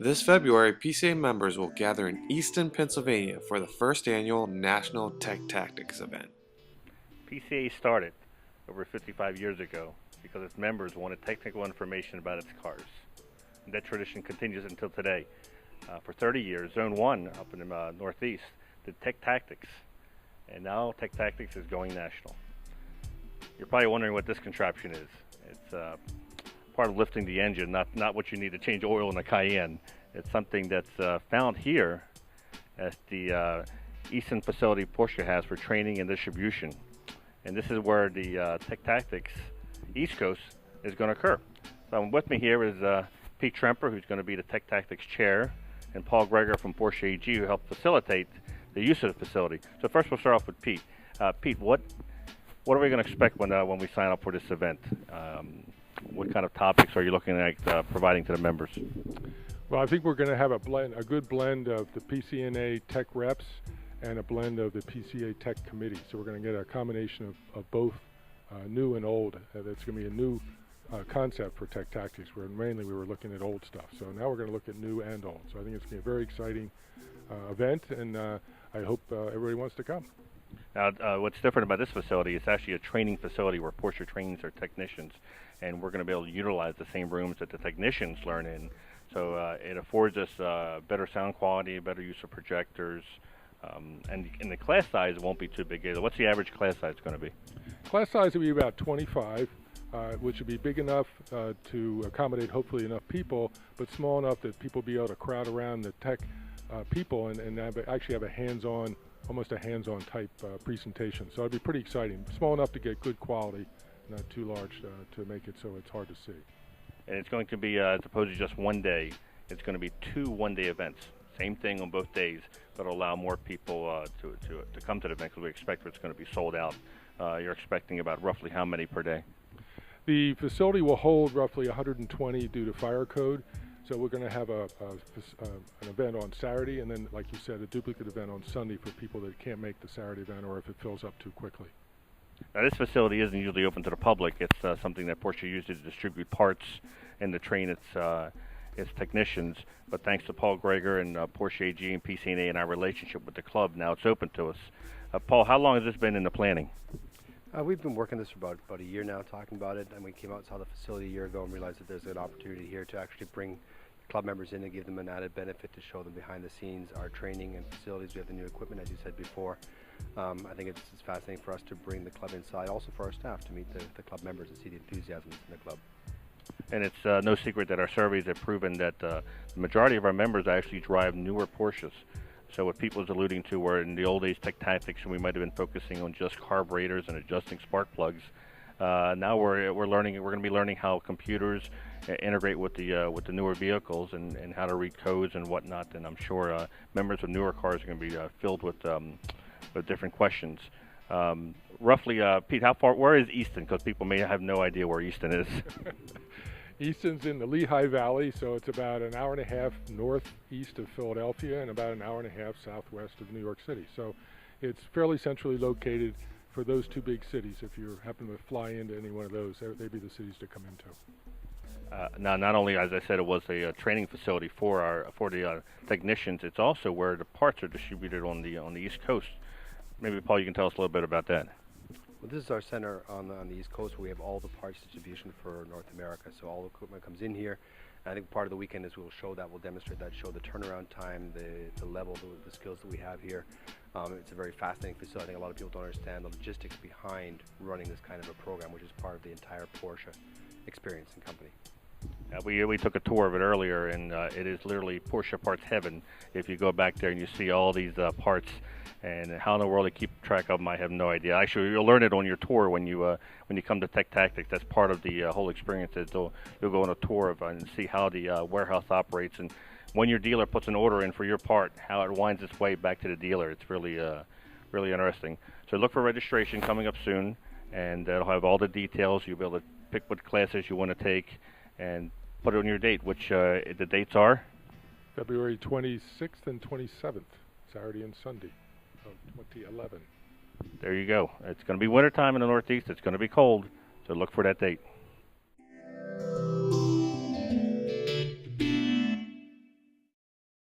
This February, PCA members will gather in Easton, Pennsylvania for the first annual National TechTactics event. PCA started over 55 years ago because its members wanted technical information about its cars. And that tradition continues until today. For 30 years, Zone 1 up in the Northeast did TechTactics, and now TechTactics is going national. You're probably wondering what this contraption is. It's part of lifting the engine, not what you need to change oil in a Cayenne. It's something that's found here at the Easton facility Porsche has for training and distribution. And this is where the TechTactics East Coast is going to occur. So with me here is Pete Tremper, who's going to be the TechTactics chair, and Paul Greger from Porsche AG, who helped facilitate the use of the facility. So first we'll start off with Pete. Pete, what are we going to expect when we sign up for this event? What kind of topics are you looking at providing to the members? Well, I think we're going to have a good blend of the PCNA tech reps and a blend of the PCA tech committee. So we're going to get a combination of both new and old. That's going to be a new concept for TechTactics, where mainly we were looking at old stuff. So now we're going to look at new and old. So I think it's going to be a very exciting event, and I hope everybody wants to come. Now, what's different about this facility, it's actually a training facility where Porsche trains their technicians, and we're going to be able to utilize the same rooms that the technicians learn in. So it affords us better sound quality, better use of projectors, and the class size won't be too big either. What's the average class size going to be? Class size will be about 25, which would be big enough to accommodate hopefully enough people, but small enough that people be able to crowd around the tech people and actually have a hands-on, almost a hands-on type presentation. So it'd be pretty exciting. Small enough to get good quality, not too large to make it so it's hard to see. And it's going to be, as opposed to just one day, it's going to be 2 one-day events. Same thing on both days, but allow more people to come to the event, because we expect it's going to be sold out. You're expecting about roughly how many per day? The facility will hold roughly 120 due to fire code. So we're going to have an event on Saturday, and then, like you said, a duplicate event on Sunday for people that can't make the Saturday event or if it fills up too quickly. Now, this facility isn't usually open to the public. It's something that Porsche uses to distribute parts and to train its technicians. But thanks to Paul Greger and Porsche AG and PCA and our relationship with the club, now it's open to us. Paul, how long has this been in the planning? We've been working this for about a year now, talking about it, and we came out and saw the facility a year ago and realized that there's an opportunity here to actually bring club members in and give them an added benefit to show them behind the scenes our training and facilities. We have the new equipment, as you said before. I think it's fascinating for us to bring the club inside, also for our staff to meet the club members and see the enthusiasm in the club. And it's no secret that our surveys have proven that the majority of our members actually drive newer Porsches. So what Pete was alluding to, where in the old days TechTactics, and we might have been focusing on just carburetors and adjusting spark plugs. Now we're learning. We're going to be learning how computers integrate with the newer vehicles and how to read codes and whatnot. And I'm sure members of newer cars are going to be filled with different questions. Roughly, Pete, where is Easton? Because people may have no idea where Easton is. Easton's in the Lehigh Valley, so it's about an hour and a half northeast of Philadelphia and about an hour and a half southwest of New York City. So it's fairly centrally located for those 2 big cities. If you happen to fly into any one of those, they'd be the cities to come into. Now, not only, as I said, it was a training facility for the technicians, it's also where the parts are distributed on the East Coast. Maybe, Paul, you can tell us a little bit about that. Well, this is our center on the East Coast, where we have all the parts distribution for North America. So all the equipment comes in here. And I think part of the weekend is we'll demonstrate that, show the turnaround time, the level, the skills that we have here. It's a very fascinating facility. I think a lot of people don't understand the logistics behind running this kind of a program, which is part of the entire Porsche experience and company. We took a tour of it earlier, and it is literally Porsche parts heaven. If you go back there and you see all these parts, and how in the world they keep track of them, I have no idea. Actually, you'll learn it on your tour when you come to TechTactics. That's part of the whole experience. You'll go on a tour of and see how the warehouse operates, and when your dealer puts an order in for your part, how it winds its way back to the dealer. It's really interesting. So look for registration coming up soon, and it'll have all the details. You'll be able to pick what classes you want to take and put it on your date, which the dates are? February 26th and 27th, Saturday and Sunday of 2011. There you go. It's going to be wintertime in the Northeast. It's going to be cold, so look for that date.